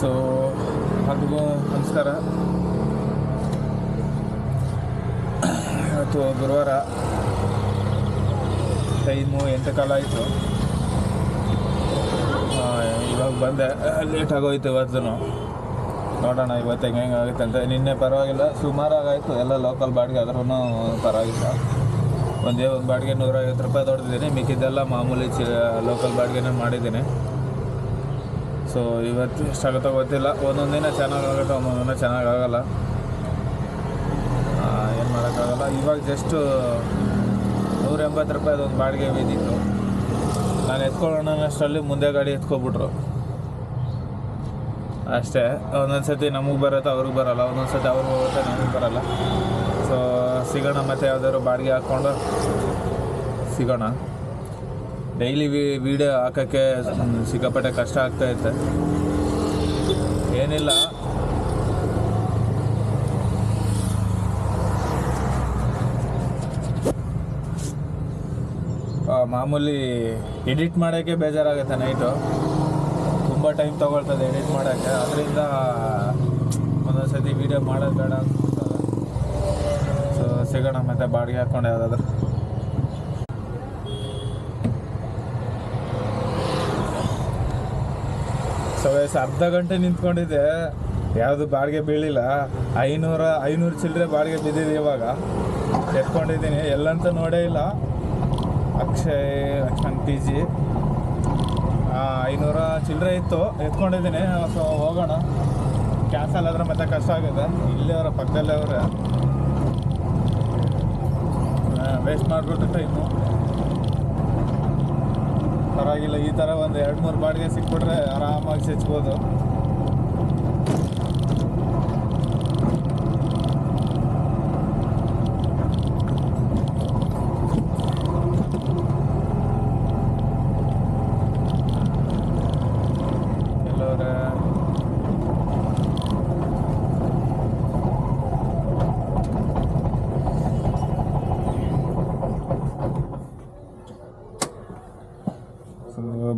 So ಅದಕ್ಕೂ ನಮಸ್ಕಾರ. ಇವತ್ತು ಗುರುವಾರ, ಟೈಮು 8 ಕಾಲ ಆಯಿತು. ಇವಾಗ ಬಂದೆ, ಲೇಟ್ ಆಗೋಯ್ತು ಇವತ್ತು. ನೋಡೋಣ ಇವತ್ತು ಹೆಂಗೆ ಆಗುತ್ತೆ ಅಂತ. ನಿನ್ನೆ ಪರವಾಗಿಲ್ಲ, ಸುಮಾರಾಗಾಯಿತು ಎಲ್ಲ ಲೋಕಲ್ ಬಾಡಿಗೆ, ಆದ್ರೂ ಪರವಾಗಿಲ್ಲ. ಒಂದು ಬಾಡಿಗೆ 150 ರೂಪಾಯಿ ದೊಡ್ದಿದ್ದೀನಿ, ಮಿಕ್ಕಿದ್ದೆಲ್ಲ ಮಾಮೂಲಿ ಲೋಕಲ್ ಬಾಡಿಗೆನೇ ಮಾಡಿದ್ದೀನಿ. ಸೊ ಇವತ್ತು ಎಷ್ಟಾಗುತ್ತೋ ಗೊತ್ತಿಲ್ಲ. ಒಂದೊಂದು ದಿನ ಚೆನ್ನಾಗಾಗುತ್ತೆ, ಒಂದೊಂದು ದಿನ ಚೆನ್ನಾಗಾಗಲ್ಲ, ಏನು ಮಾಡೋಕ್ಕಾಗಲ್ಲ. ಇವಾಗ ಜಸ್ಟು 180 ರೂಪಾಯಿ ಅದೊಂದು ಬಾಡಿಗೆ ಬಿದ್ದಿತ್ತು. ನಾನು ಎತ್ಕೊಳ್ಳೋಣ ಅಷ್ಟರಲ್ಲಿ ಮುಂದೆ ಗಾಡಿ ಎತ್ಕೊಬಿಟ್ರು ಅಷ್ಟೇ. ಒಂದೊಂದು ಸತಿ ನಮಗೆ ಬರುತ್ತೆ, ಅವ್ರಿಗೆ ಬರೋಲ್ಲ. ಒಂದೊಂದು ಸತಿ ಅವ್ರಿಗೆ ಹೋಗುತ್ತೆ, ನಮಗೆ ಬರೋಲ್ಲ. ಸೊ ಸಿಗೋಣ, ಮತ್ತು ಯಾವುದಾದ್ರು ಬಾಡಿಗೆ ಹಾಕ್ಕೊಂಡು ಸಿಗೋಣ. ಡೈಲಿ ವೀಡಿಯೋ ಹಾಕೋಕ್ಕೆ ಸಿಕ್ಕಾಪಟ್ಟೆ ಕಷ್ಟ ಆಗ್ತಾಯಿತ್ತು. ಏನಿಲ್ಲ, ಮಾಮೂಲಿ ಎಡಿಟ್ ಮಾಡೋಕ್ಕೆ ಬೇಜಾರಾಗುತ್ತೆ. ನೈಟು ತುಂಬ ಟೈಮ್ ತೊಗೊಳ್ತದೆ ಎಡಿಟ್ ಮಾಡೋಕ್ಕೆ. ಅದರಿಂದ ಒಂದೊಂದು ಸತಿ ವೀಡಿಯೋ ಮಾಡೋದು ಬೇಡ ಅನ್ಸುತ್ತದೆ. ಸೊ ಸಿಗೋಣ, ಮತ್ತು ಬಾಡಿಗೆ ಹಾಕ್ಕೊಂಡು ಯಾವುದಾದ್ರು. ಸೊ ಅರ್ಧ ಗಂಟೆ ನಿಂತ್ಕೊಂಡಿದ್ದೆ, ಯಾವುದು ಬಾಡಿಗೆ ಬೀಳಿಲ್ಲ. 500 ಚಿಲ್ಲರೆ ಬಾಡಿಗೆ ಬಿದ್ದಿದೆ. ಇವಾಗ ಎತ್ಕೊಂಡಿದ್ದೀನಿ, ಎಲ್ಲಂತೂ ನೋಡೇ ಇಲ್ಲ. ಲಕ್ಷ್ಮಣ್ PG 500 ಚಿಲ್ಲರೆ ಇತ್ತು, ಎತ್ಕೊಂಡಿದ್ದೀನಿ. ಸೊ ಹೋಗೋಣ, ಕ್ಯಾನ್ಸಲ್ ಆದರೆ ಮತ್ತೆ ಕಷ್ಟ ಆಗುತ್ತೆ. ಇಲ್ಲೇ ಅವರ ಪಕ್ಕದಲ್ಲೇ ಅವರೇ, ವೇಸ್ಟ್ ಮಾಡಿಬಿಟ್ಟು ಟೈಮು. ಪರವಾಗಿಲ್ಲ, ಈ ಥರ ಒಂದು 2-3 ಬಾಡಿಗೆ ಸಿಕ್ಬಿಟ್ರೆ ಆರಾಮಾಗಿ ಸಿಚ್ಬೋದು. ಎಲ್ಲವರೇ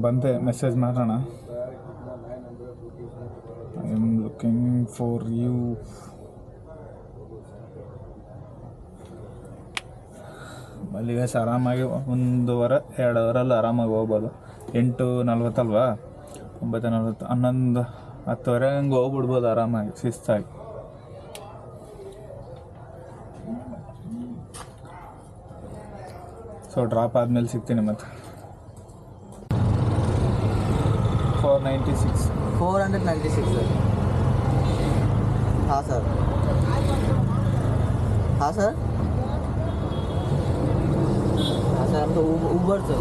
ಬಂದೆ, ಮೆಸೇಜ್ ಮಾಡೋಣ. I am looking for you. ಮಲ್ಲಿಗೆ ಆರಾಮಾಗಿ 1-2 ಅವರಲ್ಲಿ ಆರಾಮಾಗಿ ಹೋಗ್ಬೋದು. 8:40 ಅಲ್ವಾ, 9:40, 11, 10 ಹಂಗೆ ಹೋಗ್ಬಿಡ್ಬೋದು ಆರಾಮಾಗಿ, ಶಿಸ್ತಾಗಿ. ಸೊ ಡ್ರಾಪ್ ಆದಮೇಲೆ ಸಿಗ್ತೀನಿ ಮತ್ತೆ. 496 सर. हाँ सर, हाँ सर, हाँ सर. हम तो ऊबर सर,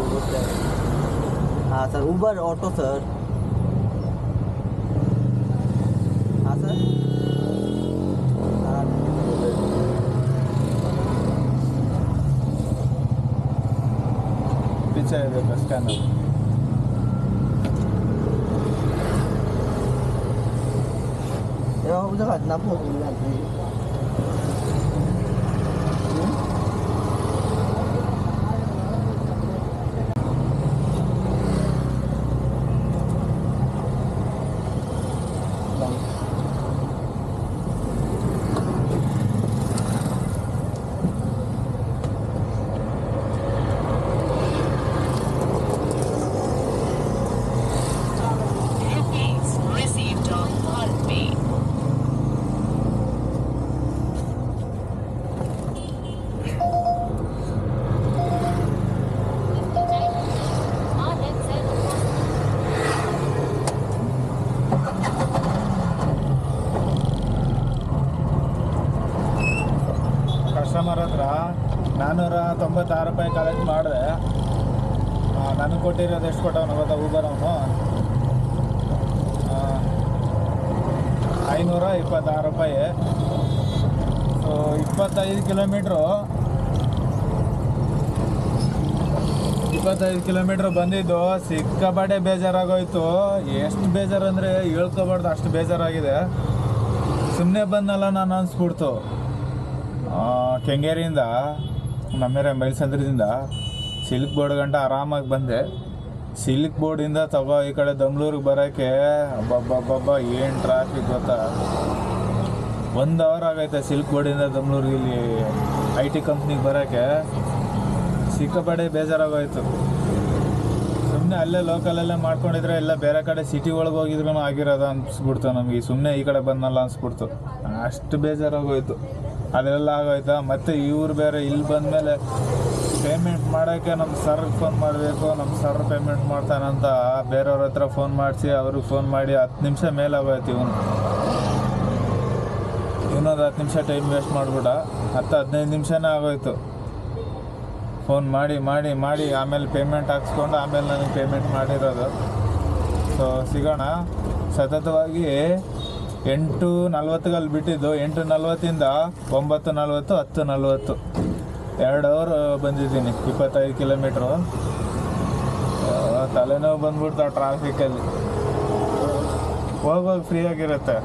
हाँ सर, ऊबर ऑटो सर. हाँ सर, हाँ. पीछे है बस scanner. udah kan nampak lagi. Customer ಹತ್ರ 496 ರೂಪಾಯಿ ಕಲೆಕ್ಟ್ ಮಾಡಿದೆ. ನನಗೆ ಕೊಟ್ಟಿರೋದು ಎಷ್ಟು ಕೊಟ್ಟವನು ಗೊತ್ತಾ, ಊಬರ್ ಅವನು 526 ರೂಪಾಯಿ. ಸೊ 25 ಕಿಲೋಮೀಟ್ರ್ ಬಂದಿದ್ದು ಸಿಕ್ಕಾಪಟ್ಟೆ ಬೇಜಾರಾಗೋಯ್ತು. ಎಷ್ಟು ಬೇಜಾರು ಅಂದರೆ ಹೇಳ್ಕೊಬಾರ್ದು, ಅಷ್ಟು ಬೇಜಾರಾಗಿದೆ. ಸುಮ್ಮನೆ ಬಂದಲ್ಲ ನಾನು ಅನಿಸ್ಬಿಡ್ತು. ಕೆಂಗೇರಿಯಿಂದ ನಮ್ಮೆರೆ ಮೈಲ್ಸಂದ್ರದಿಂದ ಸಿಲ್ಕ್ ಬೋರ್ಡ್ ಗಂಟ ಆರಾಮಾಗಿ ಬಂದೆ. ಸಿಲ್ಕ್ ಬೋರ್ಡಿಂದ ತಗೋ ಈ ಕಡೆ ದಮ್ಲೂರಿಗೆ ಬರೋಕ್ಕೆ ಅಬ್ಬಬ್ಬಬ್ಬ ಏನು ಟ್ರಾಫಿಕ್ ಗೊತ್ತಾ. 1 ಅವರ್ ಆಗೈತೆ ಸಿಲ್ಕ್ ಬೋರ್ಡಿಂದ ದಮ್ಲೂರಿಗೆ ಇಲ್ಲಿ IT ಕಂಪ್ನಿಗೆ ಬರೋಕ್ಕೆ. ಸಿಕ್ಕಾಪಟ್ಟೆ ಬೇಜಾರಾಗೋಯ್ತು. ಸುಮ್ಮನೆ ಅಲ್ಲೇ ಲೋಕಲಲ್ಲೇ ಮಾಡ್ಕೊಂಡಿದ್ರೆ ಎಲ್ಲ ಬೇರೆ ಕಡೆ ಸಿಟಿ ಒಳಗೆ ಹೋಗಿದ್ರೂ ಆಗಿರೋದು ಅನಿಸ್ಬಿಡ್ತು ನಮಗೆ. ಸುಮ್ಮನೆ ಈ ಕಡೆ ಬಂದಲ್ಲ ಅನಿಸ್ಬಿಡ್ತು. ಅಷ್ಟು ಬೇಜಾರಾಗೋಯ್ತು. ಅದೆಲ್ಲ ಆಗೋಯ್ತಾ. ಮತ್ತು ಇವ್ರು ಬೇರೆ ಇಲ್ಲಿ ಬಂದಮೇಲೆ ಪೇಮೆಂಟ್ ಮಾಡೋಕ್ಕೆ ನಮ್ಮ ಸರ್ಗೆ ಫೋನ್ ಮಾಡಬೇಕು, ನಮ್ಮ ಸರ್ ಪೇಮೆಂಟ್ ಮಾಡ್ತಾನಂತ ಬೇರೆಯವ್ರ ಹತ್ರ ಫೋನ್ ಮಾಡಿಸಿ ಅವ್ರಿಗೆ ಫೋನ್ ಮಾಡಿ 10 ನಿಮಿಷ ಮೇಲಾಗೋಯ್ತು. ಇನ್ನೊಂದು 10 ನಿಮಿಷ ಟೈಮ್ ವೇಸ್ಟ್ ಮಾಡಿಬಿಡ. 10-15 ನಿಮಿಷನೇ ಆಗೋಯ್ತು. ಫೋನ್ ಮಾಡಿ ಮಾಡಿ ಮಾಡಿ ಆಮೇಲೆ ಪೇಮೆಂಟ್ ಹಾಕ್ಸ್ಕೊಂಡು ಆಮೇಲೆ ನನಗೆ ಪೇಮೆಂಟ್ ಮಾಡಿರೋದು. ಸೊ ಸಿಗೋಣ. ಸತತವಾಗಿ 8:40 ಅಲ್ಲಿ ಬಿಟ್ಟಿದ್ದು. 8:40ಇಂದ 9:40, 10:40 2 ಅವರ್ ಬಂದಿದ್ದೀನಿ. 25 ಕಿಲೋಮೀಟ್ರು. ತಲೆನೋವು ಬಂದ್ಬಿಡ್ತು ಟ್ರಾಫಿಕಲ್ಲಿ. ಹೋಗುವಾಗ ಫ್ರೀ ಆಗಿರುತ್ತೆ,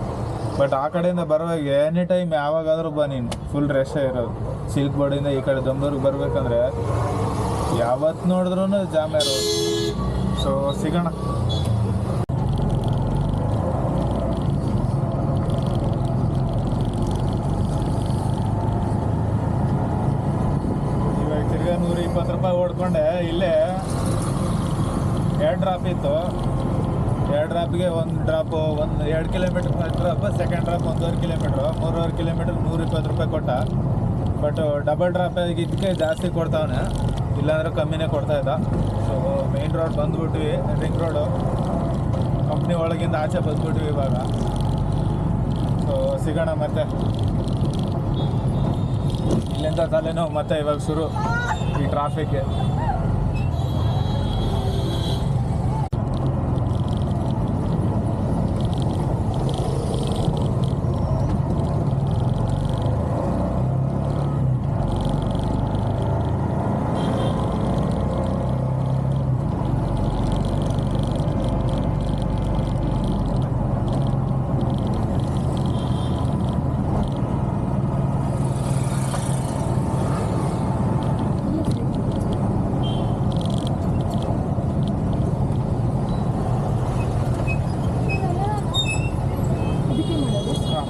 ಬಟ್ ಆ ಕಡೆಯಿಂದ ಬರುವಾಗ ಎನಿ ಟೈಮ್ ಯಾವಾಗಾದರೂ ಬಾ ನೀನು, ಫುಲ್ ರಶ್ಶೇ ಇರೋದು. ಸಿಲ್ಕ್ ಬೋರ್ಡಿಂದ ಈ ಕಡೆ ದಮ್ಲೂರಿಗೆ ಬರಬೇಕಂದ್ರೆ ಯಾವತ್ತು ನೋಡಿದ್ರೂ ಜಾಮ್ ಇರೋದು. ಸೊ ಸಿಗೋಣ. ಇವಾಗ ತಿರ್ಗಾ 120 ರೂಪಾಯಿ ಓಡ್ಕೊಂಡೆ. ಇಲ್ಲೇ 2 ಡ್ರಾಪ್ ಇತ್ತು. 2 ಡ್ರಾಪ್ಗೆ 1 drop 2 kilometre first drop, second drop 1.5 kilometre. 3.5 kilometre 120 ರೂಪಾಯಿ ಕೊಟ್ಟ. ಬಟ್ ಡಬಲ್ ಡ್ರಾಪ್ ಇದಕ್ಕೆ ಜಾಸ್ತಿ ಕೊಡ್ತಾವನೆ, ಇಲ್ಲಾಂದ್ರೆ ಕಮ್ಮಿನೇ ಕೊಡ್ತಾಯಿದ್ದ. ಸೊ ಮೇನ್ ರೋಡ್ ಬಂದ್ಬಿಟ್ವಿ, ರಿಂಗ್ ರೋಡು. ಕಂಪ್ನಿ ಒಳಗಿಂದ ಆಚೆ ಬಂದ್ಬಿಟ್ವಿ ಇವಾಗ. ಸೊ ಸಿಗೋಣ ಮತ್ತೆ. ಇಲ್ಲಿಂದ ತಲೆನೋವು ಮತ್ತೆ ಇವಾಗ ಶುರು ಈ ಟ್ರಾಫಿಕ್ಗೆ.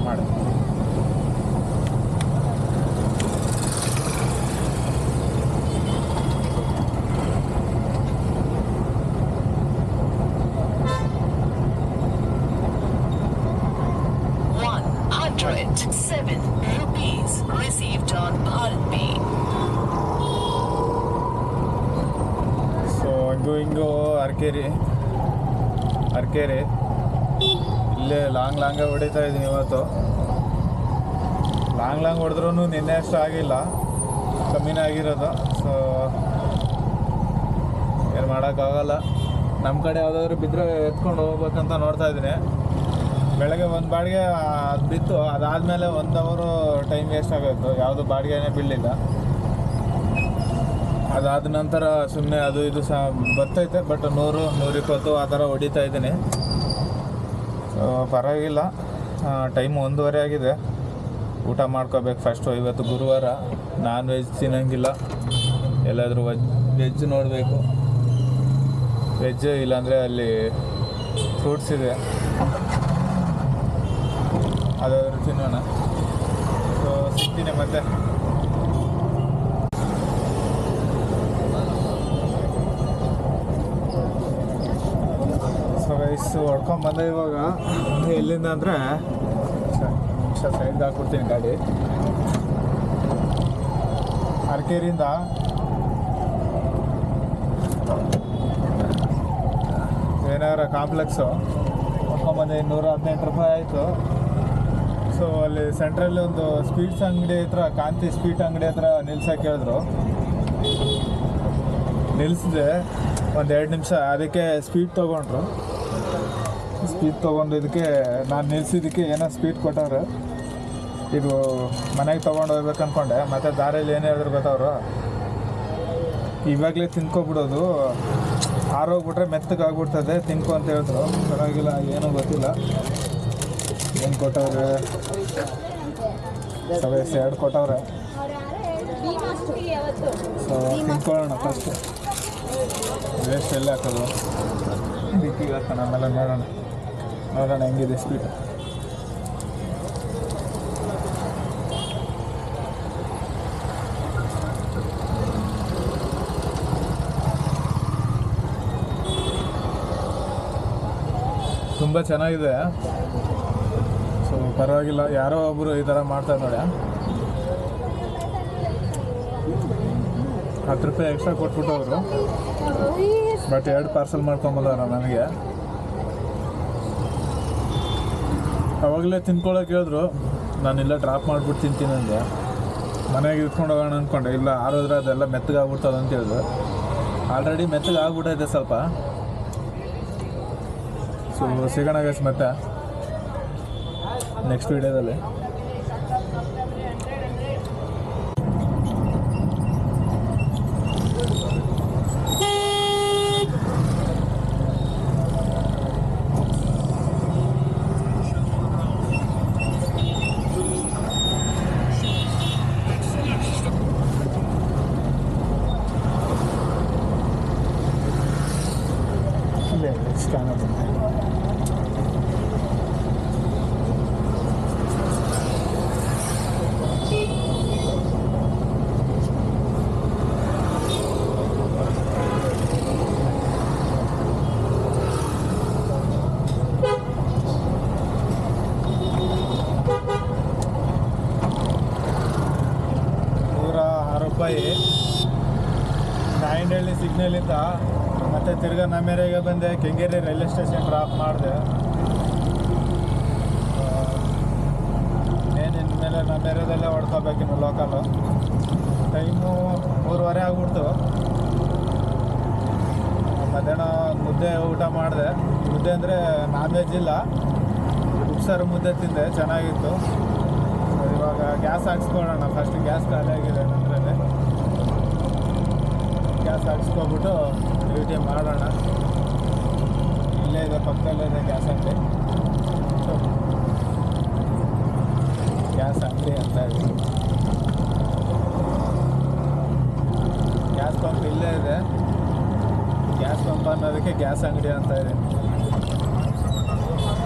ಮಾಡಿ rupees received on Bharat Pay. So ಹಿಂಗೂ ಅರ್ಕೇರಿ ಇಲ್ಲೇ ಲಾಂಗ್ ಹೊಡಿತಾ ಇದ್ದೀನಿ ಇವತ್ತು. ಲಾಂಗ್ ಹೊಡೆದ್ರೂ ನಿನ್ನೆ ಅಷ್ಟು ಆಗಿಲ್ಲ, ಕಮ್ಮಿನೇ ಆಗಿರೋದು. ಸೊ ಏನು ಮಾಡೋಕ್ಕಾಗಲ್ಲ. ನಮ್ಮ ಕಡೆ ಯಾವುದಾದ್ರೂ ಬಿದ್ದರೆ ಎತ್ಕೊಂಡು ಹೋಗ್ಬೇಕಂತ ನೋಡ್ತಾ ಇದ್ದೀನಿ. ಬೆಳಗ್ಗೆ ಒಂದು ಬಾಡಿಗೆ ಅದು ಬಿತ್ತು, ಅದಾದಮೇಲೆ 1 ಅವರು ಟೈಮ್ ವೇಸ್ಟ್ ಆಗೋಯ್ತು, ಯಾವುದು ಬಾಡಿಗೆನೇ ಬೀಳಲಿಲ್ಲ. ಅದಾದ ನಂತರ ಸುಮ್ಮನೆ ಅದು ಇದು ಸಹ ಬರ್ತೈತೆ, ಬಟ್ 100-120 ಆ ಥರ ಹೊಡಿತಾ ಇದ್ದೀನಿ. ಸೊ ಪರವಾಗಿಲ್ಲ. ಟೈಮ್ 1:30 ಆಗಿದೆ. ಊಟ ಮಾಡ್ಕೋಬೇಕು ಫಸ್ಟು. ಇವತ್ತು ಗುರುವಾರ, ನಾನ್ ವೆಜ್ ತಿನ್ನೋಂಗಿಲ್ಲ. ಎಲ್ಲಾದರೂ ವೆಜ್ ನೋಡಬೇಕು. ವೆಜ್ ಇಲ್ಲಾಂದರೆ ಅಲ್ಲಿ ಫ್ರೂಟ್ಸ್ ಇದೆ, ಅದಾದರೂ ತಿನ್ನೋಣ. ಸೊ ಸಿಗ್ತೀನಿ ಮತ್ತೆ. ಸೊ ರೈಸ್ ಹೊಡ್ಕೊಂಬಂದೆ ಇವಾಗ. ಎಲ್ಲಿಂದ ಅಂದರೆ ಸೈಡ್ಗೆ ಹಾಕ್ಬಿಡ್ತೀನಿ ಗಾಡಿ. ಅರಕೇರಿಯಿಂದ ಏನಾರ ಕಾಂಪ್ಲೆಕ್ಸು ಹೊಡ್ಕೊಂಬಂದೆ. 118 ರೂಪಾಯಿ ಆಯಿತು. ಸೊ ಅಲ್ಲಿ ಸೆಂಟ್ರಲ್ಲಿ ಒಂದು ಸ್ವೀಟ್ಸ್ ಅಂಗಡಿ ಹತ್ರ, ಕಾಂತಿ ಸ್ವೀಟ್ ಅಂಗಡಿ ಹತ್ರ ನಿಲ್ಸಕ್ಕೆ ಹೇಳಿದ್ರು. ನಿಲ್ಲಿಸಿದೆ 1-2 ನಿಮಿಷ. ಅದಕ್ಕೆ ಸ್ವೀಟ್ ತೊಗೊಂಡ್ರು. ಸ್ವೀಟ್ ತೊಗೊಂಡಿದ್ದಕ್ಕೆ ನಾನು ನಿಲ್ಸಿದ್ದಕ್ಕೆ ಏನೋ ಸ್ವೀಟ್ ಕೊಟ್ಟವ್ರು. ಇದು ಮನೆಗೆ ತೊಗೊಂಡು ಹೋಗ್ಬೇಕು ಅಂದ್ಕೊಂಡೆ. ಮತ್ತು ದಾರಿಯಲ್ಲಿ ಏನೇ ಹೇಳಿದ್ರು ಗೊತ್ತವರು, ಇವಾಗಲೇ ತಿನ್ಕೊಬಿಡೋದು, ಆರೋಗ್ಬಿಟ್ರೆ ಮೆತ್ತಗಾಗ್ಬಿಡ್ತದೆ, ತಿನ್ಕೊ ಅಂತ ಹೇಳಿದ್ರು. ಪರವಾಗಿಲ್ಲ, ಏನೂ ಗೊತ್ತಿಲ್ಲ ಏನು ಕೊಟ್ಟವ್ರೆ. ಸವೇಸ್ 2 ಕೊಟ್ಟವ್ರೆ. So ತಿನ್ಕೊಳ್ಳೋಣ first. ವೇಸ್ಟ್ ಎಲ್ಲ ಹಾಕೋದು ಡಿಕ್ಕಿಗೆ ಹಾಕೋಣ. ಆಮೇಲೆ ನೋಡೋಣ ಹೆಂಗಿದೆ ಸ್ಪೀಡ್. ತುಂಬ ಚೆನ್ನಾಗಿದೆ. ಸೊ ಪರವಾಗಿಲ್ಲ, ಯಾರೋ ಒಬ್ಬರು ಈ ಥರ ಮಾಡ್ತಾರೆ ನೋಡಿ. 10 ರೂಪಾಯಿ ಎಕ್ಸ್ಟ್ರಾ ಕೊಟ್ಬಿಟ್ಟು ಅವರು, ಬಟ್ 2 ಪಾರ್ಸಲ್ ಮಾಡ್ಕೊಂಬಂದವ್ರ ನನಗೆ. ಅವಾಗಲೇ ತಿನ್ಕೊಳ್ಳೋಕೆ ಹೇಳಿದ್ರು, ನಾನಿಲ್ಲ ಡ್ರಾಪ್ ಮಾಡಿಬಿಟ್ಟು ತಿಂತೀನಿ ಅಂದೆ. ಮನೆಗೆ ಇಟ್ಕೊಂಡು ಹೋಗೋಣ ಅಂದ್ಕೊಂಡೆ, ಇಲ್ಲ ಆರೋದ್ರೆ ಅದೆಲ್ಲ ಮೆತ್ತಗಾಗ್ಬಿಡ್ತದೆ ಅಂತ ಹೇಳಿದ್ರು. ಆಲ್ರೆಡಿ ಮೆತ್ತಗಾಗ್ಬಿಟ್ಟೈತೆ ಸ್ವಲ್ಪ. ಸೊ ಸಿಗೋಣ ಗೈಸ್ ಮತ್ತೆ ನೆಕ್ಸ್ಟ್ ವಿಡಿಯೋದಲ್ಲಿ. ಸ್ಕ್ಯಾನರ್ ನಾಯಿಂಡಹಳ್ಳಿ ಸಿಗ್ನಲಿಂದ ಮತ್ತೆ ತಿರ್ಗಾ ನಮ್ಮೆರೆಗೆ ಬಂದೆ. ಕೆಂಗೇರಿ ರೈಲ್ವೆ ಸ್ಟೇಷನ್ ಡ್ರಾಪ್ ಮಾಡಿದೆ. ಏನಿನ ಮೇಲೆ ನಮ್ಮೆರೆದಲ್ಲೇ ಹೊಡ್ಕೋಬೇಕಿನ್ನು ಲೋಕಲ್ಲು. ಟೈಮು 3:30 ಆಗ್ಬಿಡ್ತು. ಮಧ್ಯಾಹ್ನ ಮುದ್ದೆ ಊಟ ಮಾಡಿದೆ. ಮುದ್ದೆ ಅಂದರೆ ನಾನ್ ವೆಜ್ ಇಲ್ಲ, ಉಪ್ಸಾರು ಮುದ್ದೆ ತಿಂದೆ, ಚೆನ್ನಾಗಿತ್ತು. ಇವಾಗ ಗ್ಯಾಸ್ ಹಾಕ್ಸ್ಕೊಳ್ಳೋಣ. ಫಸ್ಟ್ ಗ್ಯಾಸ್ ಖಾಲಿ ಆಗಿದೆ ನಮ್ಮದ್ರಲ್ಲಿ. ಗ್ಯಾಸ್ ಹಾಕ್ಸ್ಕೊಬಿಟ್ಟು ಡ್ಯೂಟಿ ಮಾಡೋಣ. ಇಲ್ಲೇ ಇದೆ, ಪಕ್ಕದಲ್ಲೇ ಇದೆ ಗ್ಯಾಸ್ ಅಂಗಡಿ. ಗ್ಯಾಸ್ ಅಂಗಡಿ ಅಂತ ಇದೆ. ಗ್ಯಾಸ್ ಪಂಪ್ ಇಲ್ಲೇ ಇದೆ. ಗ್ಯಾಸ್ ಪಂಪ್ ಅನ್ನೋದಕ್ಕೆ ಗ್ಯಾಸ್ ಅಂಗಡಿ ಅಂತ ಇದೆ.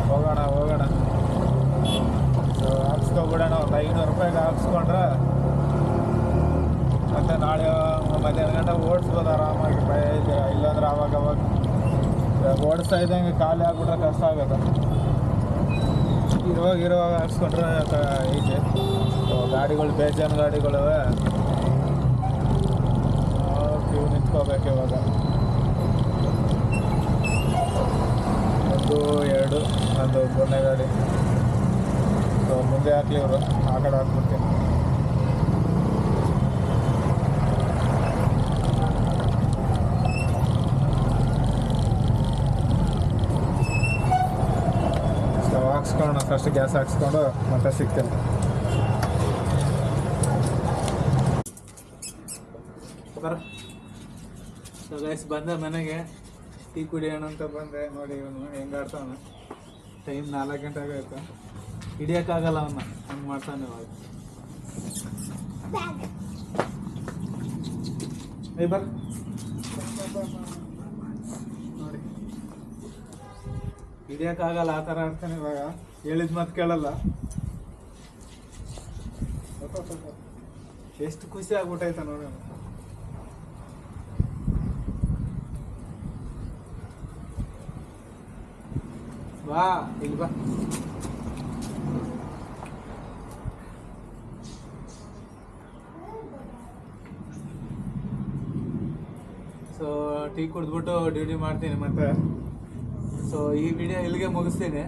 ಹೋಗೋಣ. ಸೊ ಹಾಕ್ಸ್ಕೊಬಿಡೋಣ. ಒಂದು 500 ರೂಪಾಯಿಗೆ ಹಾಕ್ಸ್ಕೊಂಡ್ರೆ ಮತ್ತು ನಾಳೆ ಮಧ್ಯಾಹ್ನ ಗಂಟೆ ಓಡಿಸ್ಬೋದು ಆರಾಮಾಗಿ, ಭಯ ಇದೆ. ಇಲ್ಲಾಂದ್ರೆ ಅವಾಗ ಓಡಿಸ್ತಾ ಇದ್ದಂಗೆ ಖಾಲಿ ಆಗ್ಬಿಟ್ರೆ ಕಷ್ಟ ಆಗುತ್ತೆ. ಇರುವಾಗ ಹಾಕ್ಸ್ಕೊಂಡ್ರೆ ಈಜಿ. ಗಾಡಿಗಳು ಬೇಜಾನ್ ಗಾಡಿಗಳಿವೆ. ಕ್ಯೂ ನಿಂತ್ಕೋಬೇಕು ಇವಾಗ. 1, 2 ನಂದು 3ನೇ ಗಾಡಿ. ಸೊ ಮುಂದೆ ಹಾಕಲಿ ಇವರು, ಆ ಕಡೆ ಹಾಕ್ಬಿಡ್ತೀನಿ. ಸೊ ಹಾಕ್ಸ್ಕೊಳ್ಳೋಣ. ಫಸ್ಟ್ ಗ್ಯಾಸ್ ಹಾಕ್ಸ್ಕೊಂಡು ಮತ್ತೆ ಸಿಗ್ತೇನೆ. ಸೊ ಗೈಸ್ ಬಂದೆ ಮನೆಗೆ. ಟೀ ಕುಡಿಯೋಣ ಅಂತ ಬಂದೆ. ನೋಡಿ ಇವನು ಹೆಂಗೆ ಆಡ್ತಾನೆ. ಟೈಮ್ 4 ಗಂಟೆ ಆಗೋಯ್ತು. ಹಿಡಿಯೋಕ್ಕಾಗಲ್ಲ ಅವನ್ನ, ಹಂಗೆ ಮಾಡ್ತಾನೆ ಇವಾಗ. ಬರ್ ನೋಡಿ, ಹಿಡಿಯೋಕ್ಕಾಗಲ್ಲ, ಆ ಥರ ಆಡ್ತಾನೆ ಇವಾಗ. ಹೇಳಿದ ಮಾತು ಕೇಳಲ್ಲ. ಎಷ್ಟು ಖುಷಿ ಆಗ್ಬಿಟ್ಟೈತ ನೋಡಿ. ಬಾ ಇಲ್ಲಿ ಬಾ. ಸೊ ಟೀ ಕುಡಿದ್ಬಿಟ್ಟು ಡ್ಯೂಟಿ ಮಾಡ್ತೀನಿ ಮತ್ತೆ. ಸೊ ಈ ವಿಡಿಯೋ ಇಲ್ಲಿಗೆ ಮುಗಿಸ್ತೀನಿ.